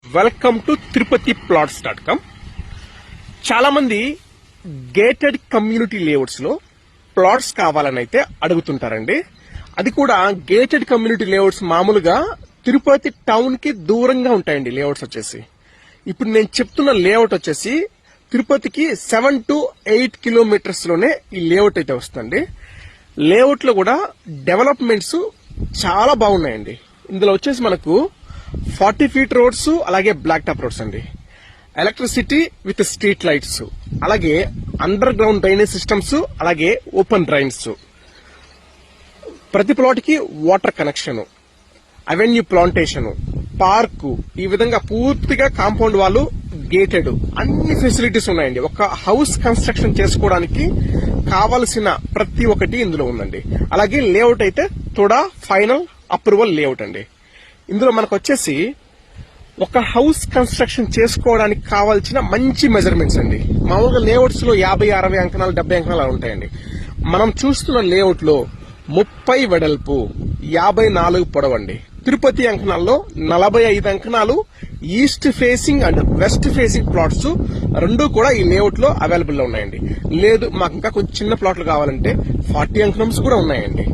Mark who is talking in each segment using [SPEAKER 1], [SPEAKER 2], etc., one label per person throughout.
[SPEAKER 1] Welcome to Tirupati ప్లాట్స్.com. చాలా మంది gated community layouts లో ప్లాట్స్ కావాలని అయితే అడుగుతుంటారండి. అది కూడా గేటెడ్ కమ్యూనిటీ లేఅవుట్స్ మామూలుగా తిరుపతి టౌన్ కి దూరంగా ఉంటాయండి. లేఅవుట్స్ వచ్చేసి ఇప్పుడు నేను చెప్తున్న లేఅవుట్ వచ్చేసి తిరుపతికి 7 to 8 కిలోమీటర్స్ లోనే ఈ లేఅవుట్ అయితే వస్తుందండి. లేఅవుట్ లో కూడా డెవలప్మెంట్స్ చాలా బాగున్నాయండి. ఇందులో వచ్చేసి మనకు 40 ఫీట్ రోడ్స్, అలాగే బ్లాక్ టాప్ రోడ్స్ అండి, ఎలక్ట్రిసిటీ విత్ స్ట్రీట్ లైట్స్, అలాగే అండర్ గ్రౌండ్ డ్రైనేజ్ సిస్టమ్స్, అలాగే ఓపెన్ డ్రైన్స్, ప్రతి ప్లాట్ కి water connection, avenue plantation, park, ఈ విధంగా పూర్తిగా కాంపౌండ్ వాళ్ళు గేటెడ్, అన్ని ఫెసిలిటీస్ ఉన్నాయండి. ఒక హౌస్ కన్స్ట్రక్షన్ చేసుకోవడానికి కావలసిన ప్రతి ఒక్కటి ఇందులో ఉందండి. అలాగే లేఅవుట్ అయితే తోడా ఫైనల్ అప్రూవల్ లేఅవుట్ అండి. ఇందులో మనకు వచ్చేసి ఒక హౌస్ కన్స్ట్రక్షన్ చేసుకోవడానికి కావాల్సిన మంచి మెజర్మెంట్స్ అండి. మామూలుగా లేఅవుట్స్ లో 50, 60 అంకణాలు, 70 అంకణాలు అలా ఉంటాయండి. మనం చూస్తున్న లేఅవుట్ లో 30 వెడల్పు, 54 పొడవండి. తిరుపతి అంకణాల్లో 45 అంకణాలు east facing and west facing plots రెండు కూడా ఈ లేఅవుట్ లో అవైలబుల్ లో ఉన్నాయండి. లేదు మాకు ఇంకా కొంచెం చిన్న ప్లాట్లు కావాలంటే 40 అంకణమ్స్ కూడా ఉన్నాయండి.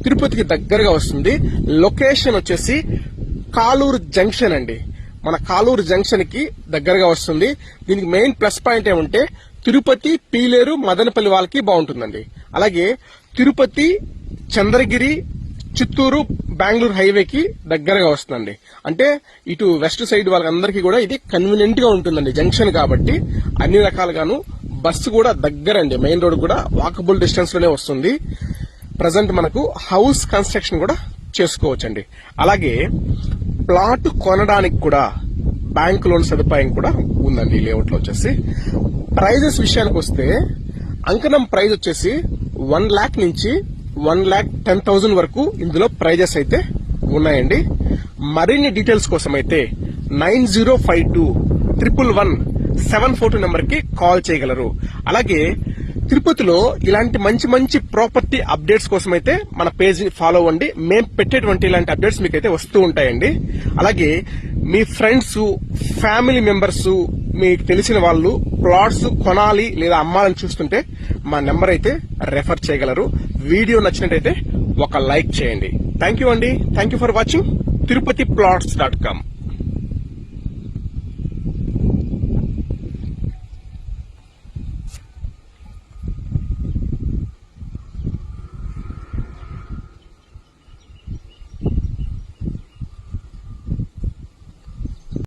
[SPEAKER 1] తిరుపతికి దగ్గరగా వస్తుంది. లొకేషన్ వచ్చేసి కాలూరు జంక్షన్ అండి. మన కాలూరు జంక్షన్ కి దగ్గరగా వస్తుంది. దీనికి మెయిన్ ప్లస్ పాయింట్ ఏమంటే తిరుపతి, పీలేరు, మదనపల్లి వాళ్ళకి బాగుంటుందండి. అలాగే తిరుపతి, చంద్రగిరి, చిత్తూరు, బెంగళూరు హైవేకి దగ్గరగా వస్తుందండి. అంటే ఇటు వెస్ట్ సైడ్ వాళ్ళందరికీ కూడా ఇది కన్వీనియంట్ గా ఉంటుందండి. జంక్షన్ కాబట్టి అన్ని రకాలుగాను బస్సు కూడా దగ్గరండి. మెయిన్ రోడ్ కూడా వాకబుల్ డిస్టెన్స్ లోనే వస్తుంది. ప్రజెంట్ మనకు హౌస్ కన్స్ట్రక్షన్ కూడా చేసుకోవచ్చండి. అలాగే ప్లాట్ కొనడానికి కూడా బ్యాంక్ లోన్ సదుపాయం కూడా ఉందండి లేఅవుట్ లో వచ్చేసి. ప్రైజెస్ విషయానికి వస్తే అంకణం ప్రైజ్ వచ్చేసి 1 lakh నుంచి 1,10,000 వరకు ఇందులో ప్రైజెస్ అయితే ఉన్నాయండి. మరిన్ని డీటెయిల్స్ కోసం అయితే 9052111742 నెంబర్ కి కాల్ చేయగలరు. అలాగే తిరుపతిలో ఇలాంటి మంచి మంచి ప్రాపర్టీ అప్డేట్స్ కోసం అయితే మన పేజ్ ని ఫాలో అవ్వండి. మేము పెట్టేటువంటి ఇలాంటి అప్డేట్స్ మీకైతే వస్తూ ఉంటాయండి. అలాగే మీ ఫ్రెండ్స్, ఫ్యామిలీ మెంబర్స్, మీకు తెలిసిన వాళ్ళు ప్లాట్స్ కొనాలి లేదా అమ్మాలని చూస్తుంటే మా నెంబర్ అయితే రెఫర్ చేయగలరు. వీడియో నచ్చినట్టయితే ఒక లైక్ చేయండి. థ్యాంక్ యూ అండి. Thank you for watching Tirupati ప్లాట్స్.com.